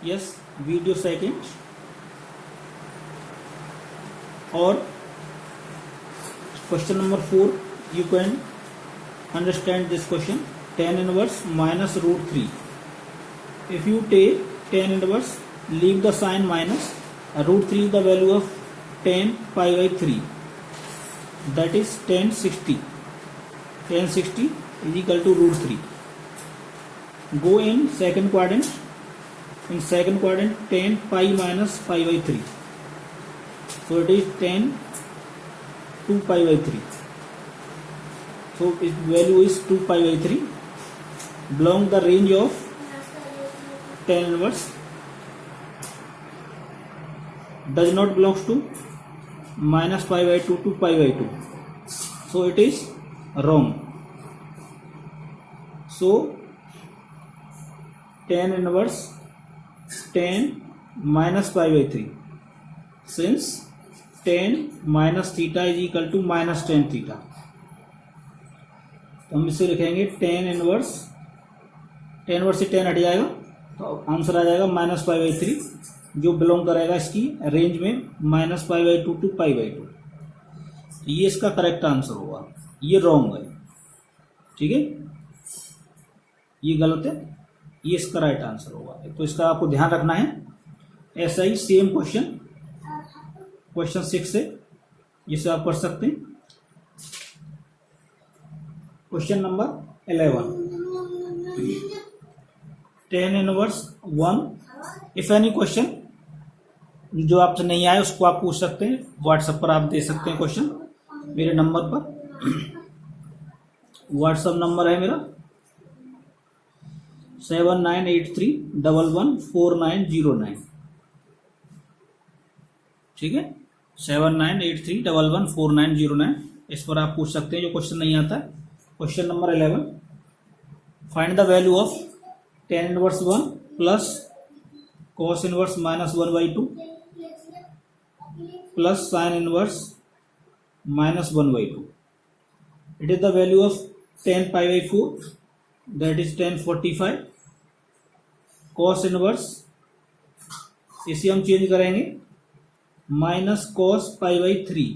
yes, video second. Or question number 4, you can understand this question. Tan inverse minus root 3. If you take tan inverse, leave the sign minus, root 3 is the value of tan pi by 3, that is tan 60. Tan 60 is equal to root 3. Go in second quadrant. In second quadrant, tan pi minus pi by 3. So it is tan 2 pi by 3. So its value is 2 pi by 3. Belong the range of tan inverse. Does not belongs to minus pi by 2 to pi by 2. So it is wrong. So tan inverse tan minus pi by 3. Since tan minus theta is equal to minus tan theta, तो हम इसे लिखेंगे tan inverse से tan हट जाएगा तो answer आ जाएगा minus pi by 3, जो बिलोंग करेगा इसकी रेंज में minus pi by 2 to pi by 2. ये इसका करेक्ट आंसर होगा. ये रॉन्ग है. ठीक है, ये गलत है, ये इसका राइट आंसर होगा. तो इसका आपको ध्यान रखना है. ऐसा ही सेम क्वेश्चन 6 है, जिसे आप पढ़ सकते हैं. Question number 11, tan inverse 1. If any question जो आपसे नहीं आए उसको आप पूछ सकते हैं. व्हाट्सएप पर आप दे सकते हैं क्वेश्चन मेरे नंबर पर. व्हाट्सएप नंबर है मेरा 7983114909. ठीक है, 7983114909. इस पर आप पूछ सकते हैं जो क्वेश्चन नहीं आता है. Question number 11, find the value of tan inverse 1 plus cos inverse minus 1/2 plus sin inverse minus 1/2. It is the value of tan pi by 4, that is tan 45. cos inverse इसे हम चेंज करेंगे minus cos pi by 3.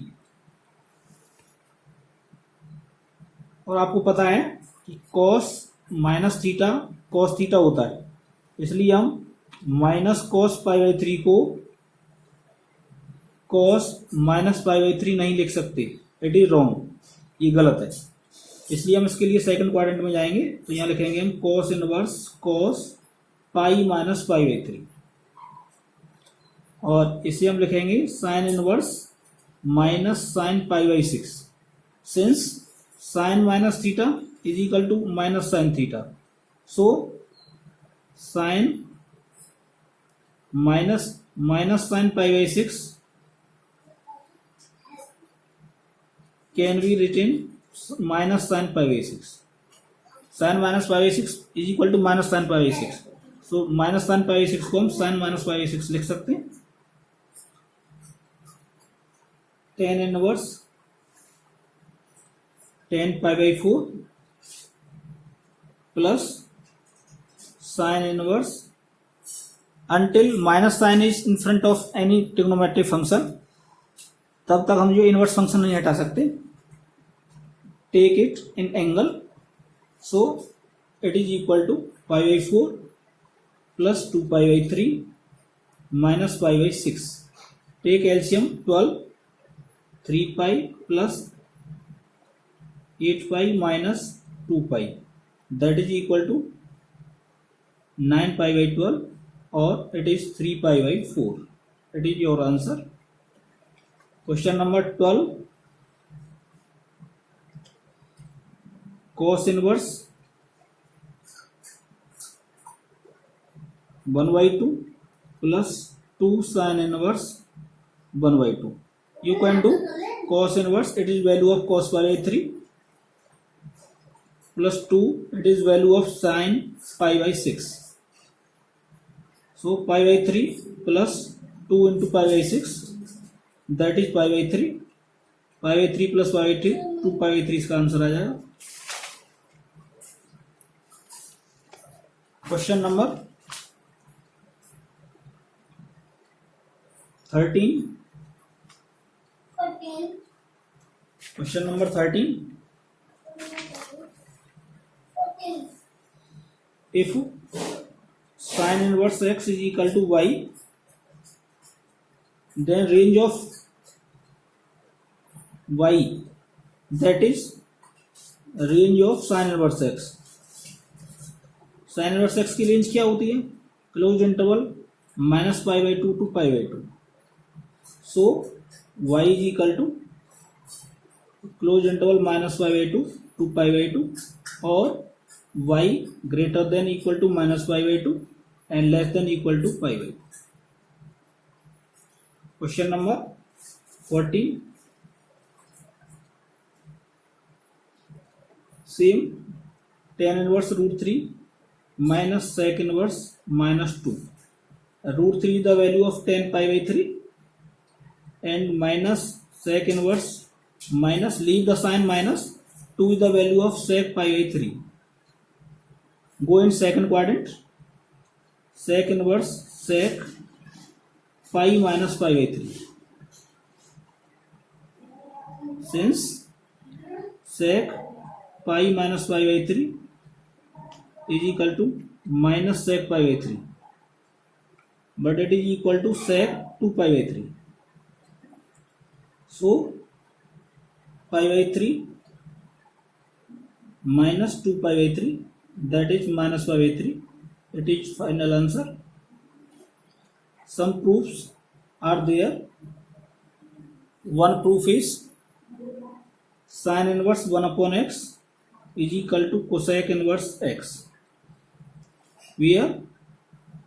और आपको पता है कि cos minus theta cos theta होता है, इसलिए हम माइनस cos pi by 3 को cos माइनस pi by 3 नहीं लिख सकते. इट इज रॉन्ग, ये गलत है. इसलिए हम इसके लिए सेकंड क्वाड्रेंट में जाएंगे. तो यहाँ लिखेंगे हम cos inverse cos pi minus pi by 3, और इसे हम लिखेंगे sin inverse minus sine pi by 6. Since sin minus theta is equal to minus sine theta, so sin minus sine pi by 6 can be written minus sine pi by 6. Sine minus pi by 6 is equal to minus sine pi by 6. So minus sine pi by 6 को हम sign minus pi by 6 लिख सकते हैं. tan inverse tan pi by 4 plus sine inverse until minus sine is in front of any trigonometric function, तब तक हम जो inverse function नहीं हटा सकते. Take it in angle, so it is equal to pi by 4 plus 2 pi by 3 minus pi by 6. Take LCM 12, 3 pi plus 8 pi minus 2 pi, that is equal to 9 pi by 12, और it is 3 pi by 4. It is your answer. Question number 12, cos inverse 1/2 plus 2 sin inverse 1/2. You can do cos inverse, it is value of cos pi by 3 plus 2, it is value of sin pi by 6. So pi by 3 plus 2 into pi by 6, that is pi by 3. pi by 3 plus pi by 3, 2 pi by 3 इसका answer आ जाएगा. Question number 13. Question number 13. If sin inverse x is equal to y, then range of y, that is range of sin inverse x. sin inverse x की range क्या होती है? Close interval -π/2 to π/2. So y is equal to close interval -π/2 to π/2 और y greater than equal to -π/2 and less than equal to π/2. Question number 14. Same tan inverse √3 minus sec inverse -2. √3 is the value of tan π/3 and minus sec inverse minus, leave the sign minus, 2 is the value of sec π/3. Go in second quadrant. Sec inverse sec pi minus π/3. Since sec pi minus π/3 is equal to minus sec π/3, but it is equal to sec 2 π/3. So π/3 minus 2 π/3, that is minus π/3. It is final answer. Some proofs are there. One proof is sin inverse 1 upon x is equal to cosec inverse x, where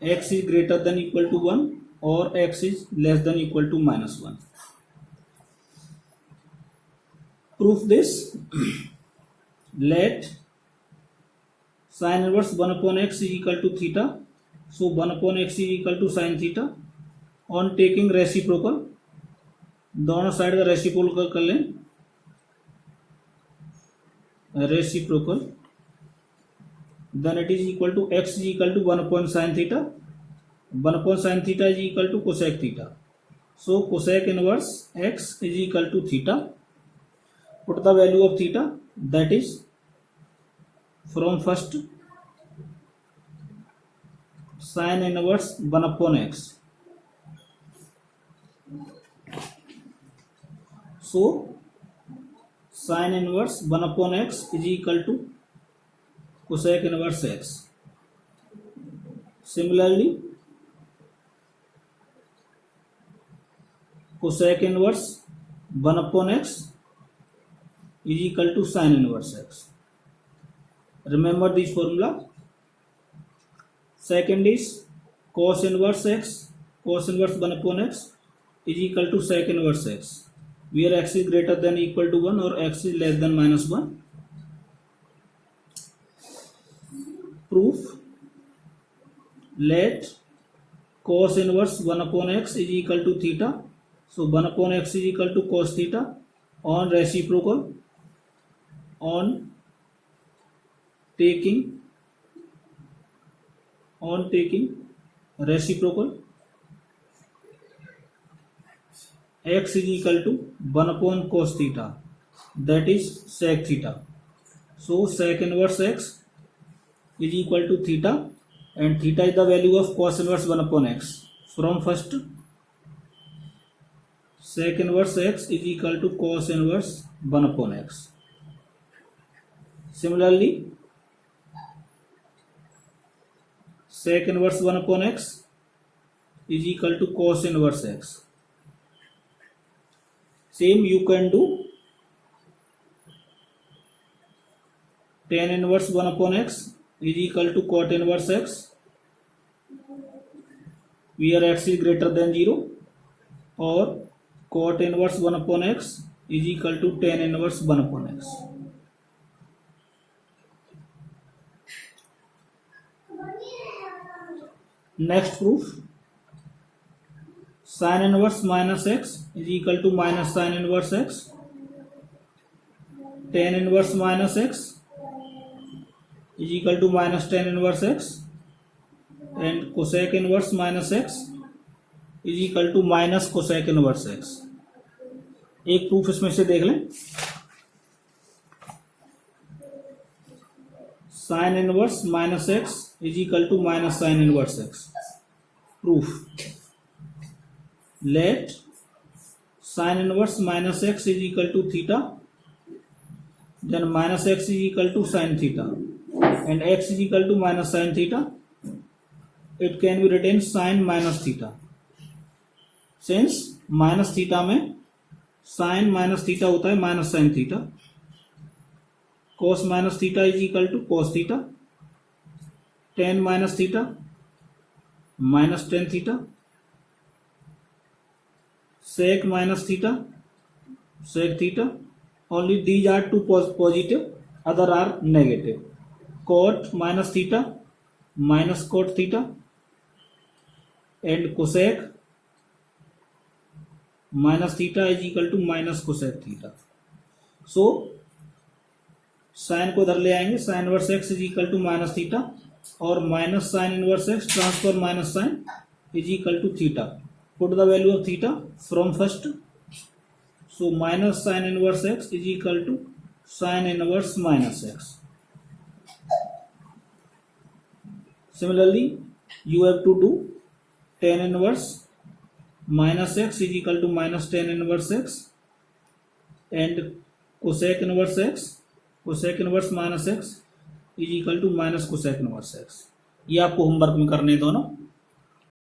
x is greater than equal to 1 or x is less than equal to -1. Proof this. Let sin inverse 1 upon x is equal to theta. So 1 upon x is equal to sin theta. On taking reciprocal, दोनों side का reciprocal कर लें. Reciprocal, then it is equal to x is equal to 1 upon sin theta. 1 upon sin theta is equal to cosec theta. So cosec inverse x is equal to theta. Put the value of theta, that is from first sin inverse 1 upon x. So sin inverse 1 upon x is equal to cosec inverse x. Similarly, cosec inverse 1 upon x is equal to sin inverse x. Remember this formula. Second is cos inverse x. Cos inverse 1 upon x is equal to sec inverse x, where x is greater than equal to 1 or x is less than -1. Proof. Let cos inverse 1 upon x is equal to theta. So 1 upon x is equal to cos theta. On reciprocal, on taking reciprocal, x is equal to 1 upon cos theta, that is sec theta. So sec inverse x is equal to theta, and theta is the value of cos inverse 1 upon x. From first, sec inverse x is equal to cos inverse 1 upon x. Similarly, sec inverse 1 upon x is equal to cos inverse x. Same you can do tan inverse 1 upon x is equal to cot inverse x, where x is greater than 0, or cot inverse 1 upon x is equal to tan inverse 1 upon x. Next proof. Sin inverse minus x is equal to minus sin inverse x. Tan inverse minus x is equal to minus tan inverse x, and cosec inverse minus x is equal to minus cosec inverse x. एक proof इसमें से देख लें, sine inverse minus x is equal to minus sine inverse x. Proof, let sine inverse minus x is equal to theta, then minus x is equal to sin theta and x is equal to minus sin theta. It can be written sin minus theta, since minus theta में sin minus theta होता है minus sin theta. Cos minus theta is equal to cos theta, tan minus theta minus tan theta, sec minus theta sec theta. Only these are two positive, other are negative. Cot minus theta minus cot theta and cosec minus theta is equal to minus cosec theta. So sine को इधर ले आएंगे, sine inverse x is equal to minus theta और minus sine inverse x transfer minus sine is equal to theta. Put the value of theta from first. So minus sin inverse x is equal to sin inverse minus x. Similarly, you have to do tan inverse minus x is equal to minus tan inverse x and cosec inverse x, cosec inverse minus x is equal to minus cosec inverse x. ये आपको homework में करने दोनों.